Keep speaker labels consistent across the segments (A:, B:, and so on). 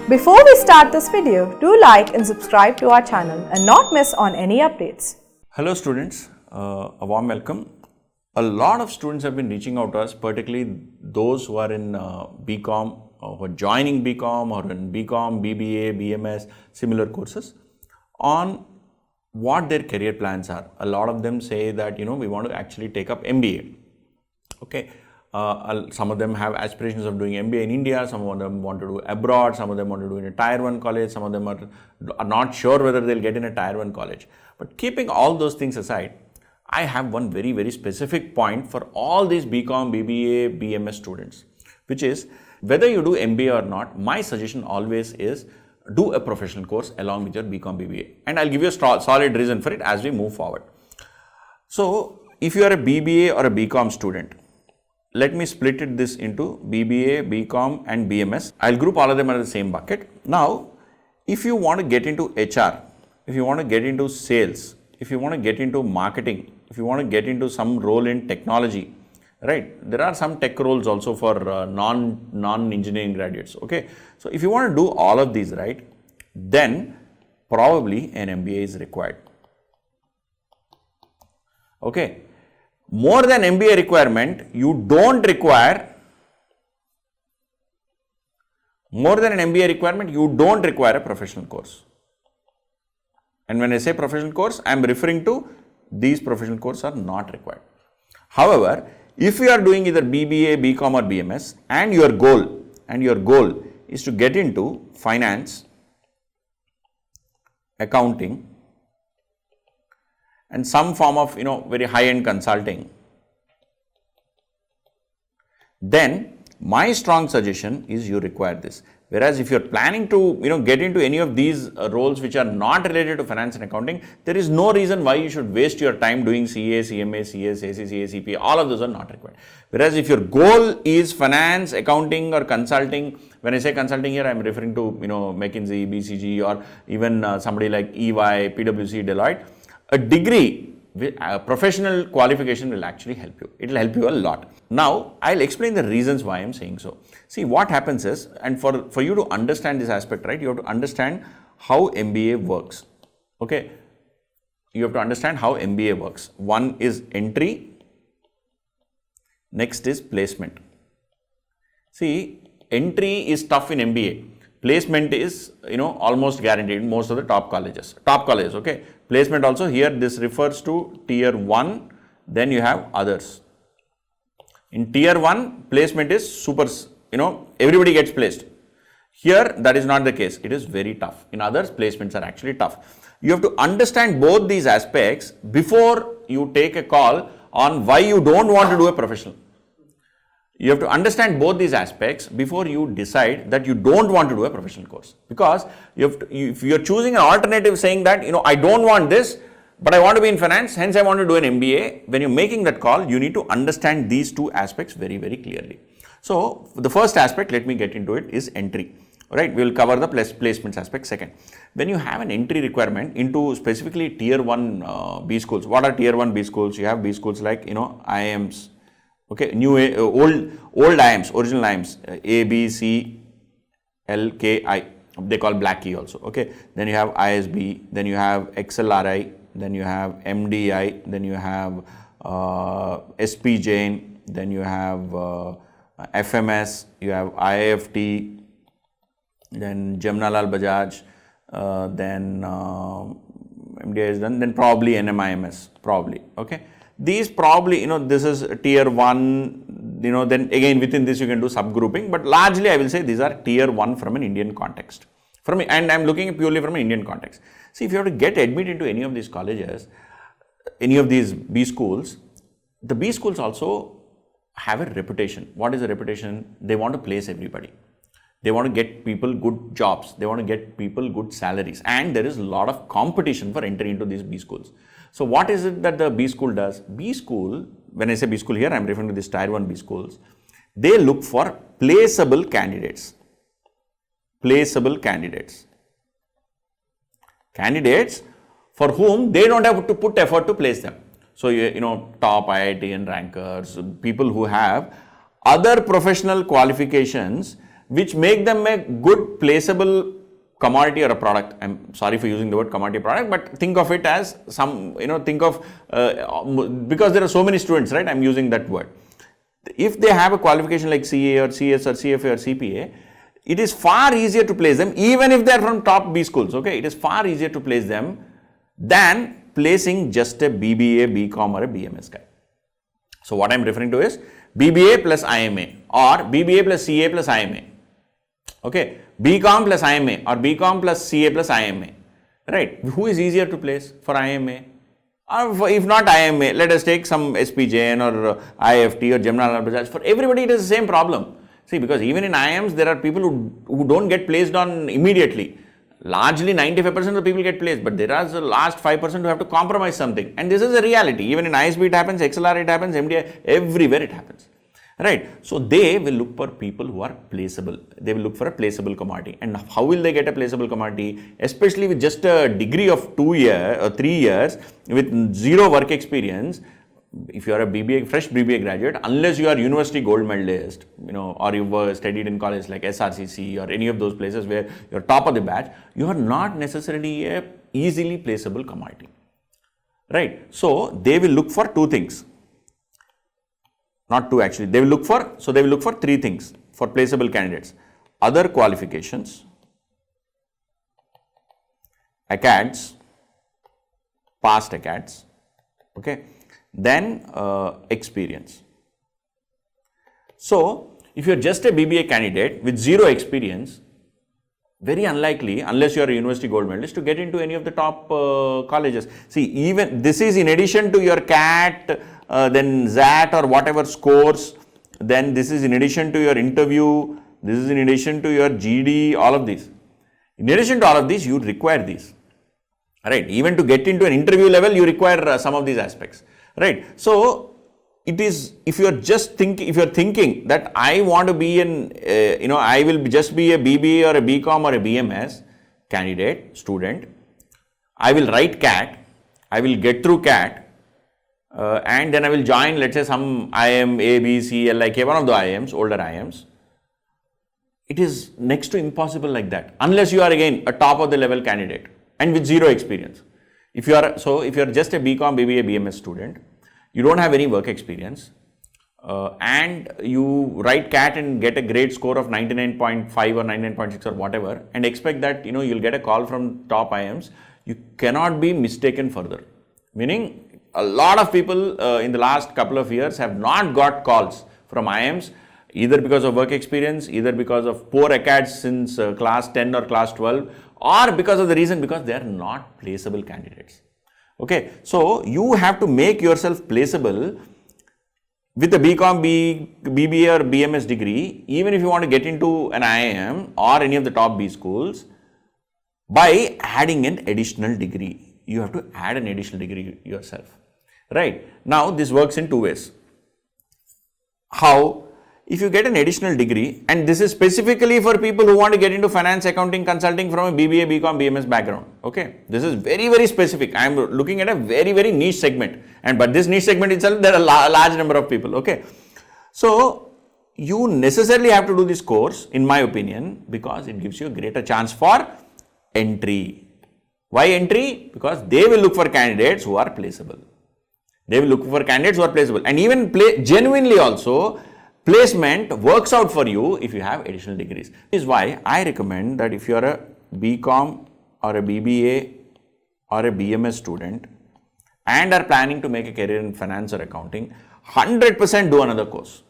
A: Before we start this video, do like and subscribe to our channel and not miss on any updates.
B: Hello students, a warm welcome. A lot of students have been reaching out to us, particularly those who are in Bcom, who are joining Bcom or in Bcom, BBA, BMS, similar courses, on what their career plans are. A lot of them say that, we want to actually take up MBA. Okay. Some of them have aspirations of doing MBA in India, some of them want to do abroad, some of them want to do in a tier 1 college, some of them are not sure whether they'll get in a tier 1 college. But keeping all those things aside, I have one very, very specific point for all these Bcom, BBA, BMS students, which is whether you do MBA or not, my suggestion always is do a professional course along with your Bcom, BBA. And I'll give you a solid reason for it as we move forward. So if you are a BBA or a Bcom student, let me split this into BBA, Bcom and BMS. I'll group all of them under the same bucket. Now, if you want to get into HR, if you want to get into sales, if you want to get into marketing, if you want to get into some role in technology, right? There are some tech roles also for non-engineering graduates, okay? So, if you want to do all of these, right, then probably an MBA is required, okay? More than MBA requirement, you don't require, more than an MBA requirement, you don't require a professional course. And when I say professional course, I am referring to these professional courses are not required. However, if you are doing either BBA, Bcom or BMS and your goal is to get into finance, accounting, and some form of, very high-end consulting, then my strong suggestion is you require this. Whereas if you're planning to, get into any of these roles which are not related to finance and accounting, there is no reason why you should waste your time doing CA, CMA, CS, ACCA, CP, all of those are not required. Whereas if your goal is finance, accounting or consulting, when I say consulting here, I'm referring to, McKinsey, BCG or even somebody like EY, PwC, Deloitte, a degree, a professional qualification will actually help you. It will help you a lot. Now, I'll explain the reasons why I'm saying so. See, what happens is, and for you to understand this aspect, right, you have to understand how MBA works. Okay. You have to understand how MBA works. One is entry. Next is placement. See, entry is tough in MBA. Placement is, almost guaranteed in most of the top colleges, okay. Placement also here, this refers to tier 1, then you have others. In tier 1, placement is super, everybody gets placed. Here, that is not the case. It is very tough. In others, placements are actually tough. You have to understand both these aspects before you take a call on why you don't want to do a professional. You have to understand both these aspects before you decide that you don't want to do a professional course. Because if you are choosing an alternative saying that, I don't want this, but I want to be in finance, hence I want to do an MBA, when you're making that call, you need to understand these two aspects very, very clearly. So, the first aspect, let me get into it, is entry. Right, we will cover the placements aspect second. When you have an entry requirement into specifically tier 1 B schools, what are tier 1 B schools? You have B schools like, IIMs. Okay, old IIMs, original IIMs, A, B, C, L, K, I, they call black key also, okay. Then you have ISB, then you have XLRI, then you have MDI, then you have SP Jain, then you have FMS, you have IIFT, then Jamnalal Bajaj, then MDI is done, then probably NMIMS, probably, okay. These probably, this is tier 1, then again within this you can do subgrouping, but largely I will say these are tier 1 from an Indian context. And I'm looking purely from an Indian context. See, if you have to get admitted into any of these colleges, any of these B schools, the B schools also have a reputation. What is a reputation? They want to place everybody. They want to get people good jobs. They want to get people good salaries. And there is a lot of competition for entry into these B schools. So what is it that the B school does? B school, when I say B school here, I am referring to this tier 1 B schools. They look for placeable candidates. Placeable candidates. Candidates for whom they don't have to put effort to place them. So, top IIT and rankers, people who have other professional qualifications which make them a good placeable commodity or a product. I'm sorry for using the word commodity product, but think of it as some, think of, because there are so many students, right? I'm using that word. If they have a qualification like CA or CS or CFA or CPA, it is far easier to place them, even if they are from top B schools, okay? It is far easier to place them than placing just a BBA, Bcom or a BMS guy. So what I'm referring to is BBA plus IMA or BBA plus CA plus IMA. Okay, Bcom plus IMA or Bcom plus CA plus IMA, right? Who is easier to place for IMA? Or if not IMA, let us take some SPJN or IFT or Gemini Bajaj. For everybody, it is the same problem. See, because even in IIMs, there are people who don't get placed on immediately. Largely 95% of the people get placed, but there are the last 5% who have to compromise something. And this is a reality. Even in ISB it happens, XLR it happens, MDI, everywhere it happens. Right. So they will look for people who are placeable. They will look for a placeable commodity. And how will they get a placeable commodity? Especially with just a degree of 2 years or 3 years with zero work experience. If you are a BBA, fresh BBA graduate, unless you are university gold medalist, or you were studied in college like SRCC or any of those places where you're top of the batch, you are not necessarily a easily placeable commodity. Right. So they will look for two things. Not two actually, they will look for 3 things for placeable candidates: other qualifications, ACADS, past ACADS, okay, then experience. So if you are just a BBA candidate with zero experience, very unlikely, unless you are a university gold medalist, to get into any of the top colleges. See, even this is in addition to your CAT, then ZAT or whatever scores, then this is in addition to your interview, this is in addition to your GD, all of these. In addition to all of these, you require these, right? Even to get into an interview level, you require some of these aspects, right? So it is, if you are thinking that I want to be I will just be a BBA or a Bcom or a BMS candidate, student, I will write CAT, I will get through CAT, and then I will join, let's say, some IIM, A, B, C, LIK, one of the IIMs, older IIMs. It is next to impossible like that, unless you are again a top of the level candidate and with zero experience. If you are just a Bcom, BBA, BMS student, you don't have any work experience, and you write CAT and get a grade score of 99.5 or 99.6 or whatever, and expect that you'll get a call from top IIMs, you cannot be mistaken further. Meaning, a lot of people in the last couple of years have not got calls from IIMs, either because of work experience, either because of poor ACADS since class 10 or class 12, or because of the reason because they are not placeable candidates. Okay, so you have to make yourself placeable with a Bcom, BBA or BMS degree, even if you want to get into an IIM or any of the top B schools, by adding an additional degree. You have to add an additional degree yourself. Right. Now, this works in 2 ways. How? If you get an additional degree, and this is specifically for people who want to get into finance, accounting, consulting from a BBA, Bcom, BMS background. Okay. This is very, very specific. I am looking at a very, very niche segment. But this niche segment itself, there are a large number of people. Okay. So, you necessarily have to do this course, in my opinion, because it gives you a greater chance for entry. Why entry? Because they will look for candidates who are placeable. They will look for candidates who are placeable, and even genuinely also, placement works out for you if you have additional degrees. This is why I recommend that if you are a Bcom or a BBA or a BMS student and are planning to make a career in finance or accounting, 100% do another course.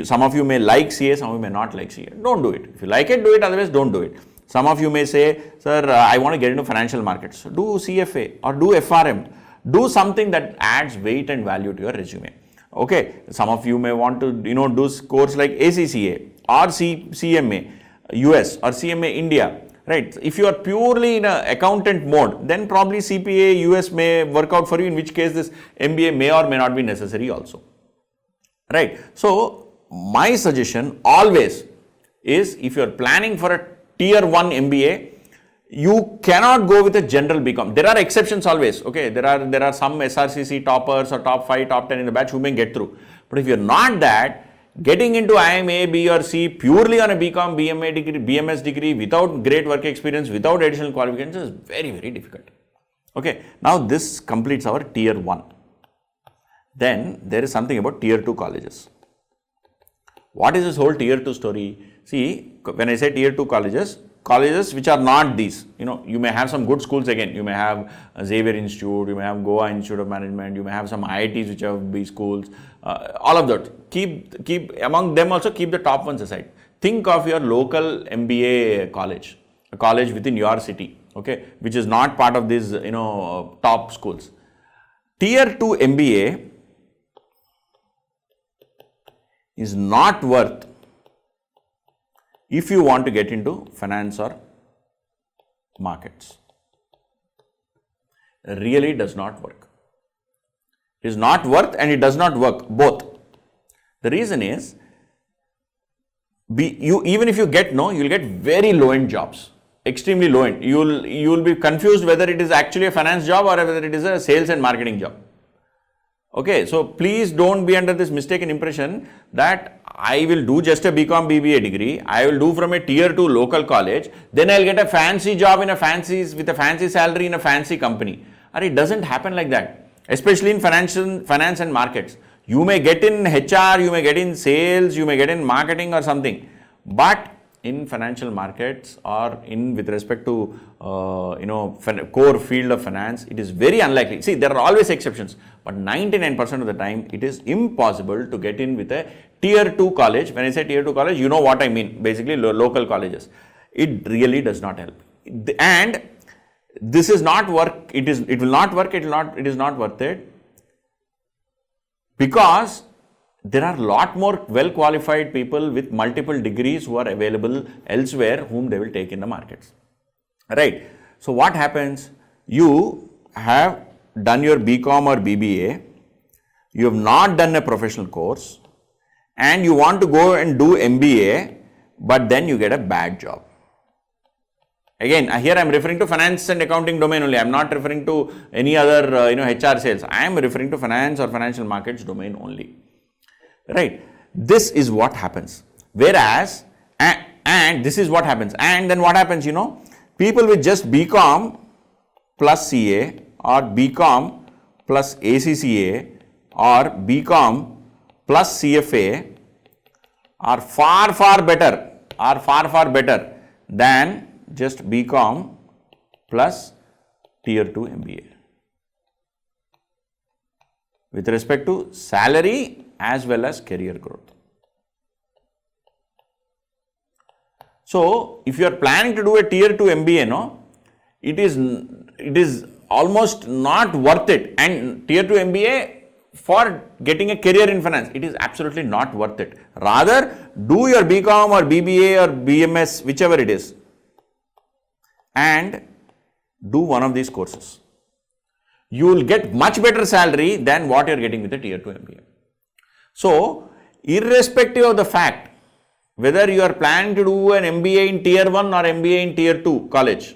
B: Some of you may like CA, some of you may not like CA. Don't do it. If you like it, do it. Otherwise, don't do it. Some of you may say, sir, I want to get into financial markets. Do CFA or do FRM. Do something that adds weight and value to your resume. Okay. Some of you may want to, do course like ACCA or CMA US or CMA India. Right. If you are purely in an accountant mode, then probably CPA US may work out for you, in which case this MBA may or may not be necessary also. Right. So, my suggestion always is, if you are planning for a tier 1 MBA, you cannot go with a general Bcom. There are exceptions always. Okay, there are some SRCC toppers or top 5, top 10 in the batch who may get through. But if you're not that, Getting into IIM A, B or C purely on a Bcom, BMA degree, BMS degree without great work experience, without additional qualifications is very, very difficult. Okay, now this completes our tier 1. Then there is something about tier 2 colleges. What is this whole tier 2 story? See, when I say tier 2 colleges which are not these, you may have some good schools again. You may have Xavier Institute, you may have Goa Institute of Management, you may have some IITs which have B schools, all of that. Keep among them also keep the top ones aside. Think of your local MBA college, a college within your city, okay, which is not part of these, top schools. Tier 2 MBA is not worth if you want to get into finance or markets. Really does not work. It is not worth and it does not work both. The reason is, even if you get no, you will get very low end jobs, extremely low end. You will be confused whether it is actually a finance job or whether it is a sales and marketing job. Okay, so please don't be under this mistaken impression that I will do just a Bcom BBA degree, I will do from a tier 2 local college, then I will get a fancy job with a fancy salary in a fancy company. And it doesn't happen like that, especially in finance and markets. You may get in HR, you may get in sales, you may get in marketing or something, but in financial markets or with respect to core field of finance, it is very unlikely. See, there are always exceptions, but 99% of the time it is impossible to get in with a tier 2 college. When I say tier 2 college, you know what I mean, basically local colleges. It really does not help, and this is not work. It will not work. It is not worth it, because there are a lot more well-qualified people with multiple degrees who are available elsewhere whom they will take in the markets. Right. So what happens? You have done your Bcom or BBA, you have not done a professional course, and you want to go and do MBA, but then you get a bad job. Again, here I am referring to finance and accounting domain only. I am not referring to any other HR sales. I am referring to finance or financial markets domain only. Right. This is what happens. Whereas, and this is what happens. And then what happens, people with just Bcom plus CA or Bcom plus ACCA or Bcom plus CFA are far better than just Bcom plus tier 2 MBA with respect to salary as well as career growth. So, if you are planning to do a tier 2 MBA, it is almost not worth it, and tier 2 MBA for getting a career in finance, it is absolutely not worth it. Rather, do your Bcom or BBA or BMS, whichever it is, and do one of these courses. You will get much better salary than what you are getting with a tier 2 MBA. So, irrespective of the fact whether you are planning to do an MBA in tier 1 or MBA in tier 2 college,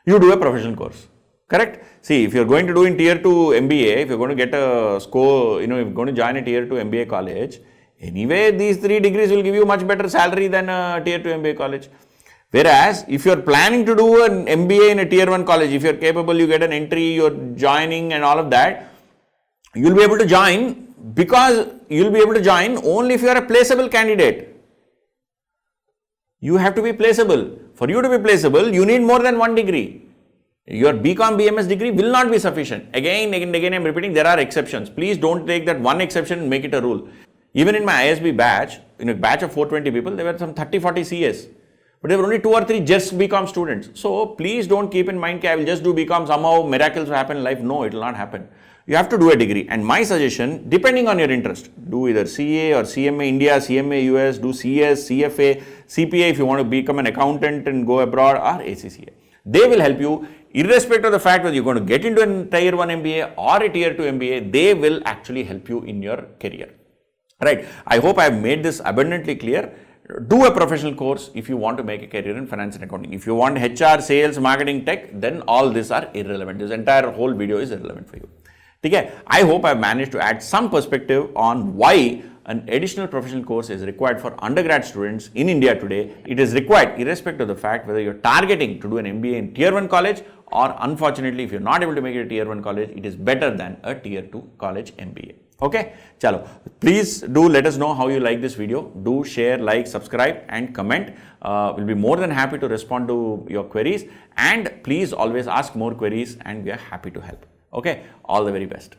B: you do a professional course. Correct? See, if you are going to do in tier 2 MBA, if you are going to get a score, if you are going to join a tier 2 MBA college, anyway these 3 degrees will give you much better salary than a tier 2 MBA college. Whereas, if you are planning to do an MBA in a tier 1 college, if you are capable, you get an entry, you are joining and all of that, you will be able to join, because you will be able to join only if you are a placeable candidate. You have to be placeable. For you to be placeable, you need more than 1 degree. Your Bcom BMS degree will not be sufficient. Again I am repeating, there are exceptions. Please don't take that one exception and make it a rule. Even in my ISB batch, in a batch of 420 people, there were some 30-40 CS. But there were only 2 or 3 just Bcom students. So please don't keep in mind that I will just do Bcom, somehow miracles will happen in life. No, it will not happen. You have to do a degree, and my suggestion, depending on your interest, do either CA or CMA India, CMA US, do CS, CFA, CPA if you want to become an accountant and go abroad, or ACCA. They will help you irrespective of the fact whether you are going to get into a tier 1 MBA or a tier 2 MBA, they will actually help you in your career. Right. I hope I have made this abundantly clear. Do a professional course if you want to make a career in finance and accounting. If you want HR, sales, marketing, tech, then all these are irrelevant. This entire whole video is irrelevant for you. Okay, I hope I have managed to add some perspective on why an additional professional course is required for undergrad students in India today. It is required irrespective of the fact whether you're targeting to do an MBA in Tier 1 college, or unfortunately if you're not able to make it a Tier 1 college, it is better than a Tier 2 college MBA. Okay, chalo. Please do let us know how you like this video. Do share, like, subscribe and comment. We'll be more than happy to respond to your queries, and please always ask more queries and we are happy to help. Okay, all the very best.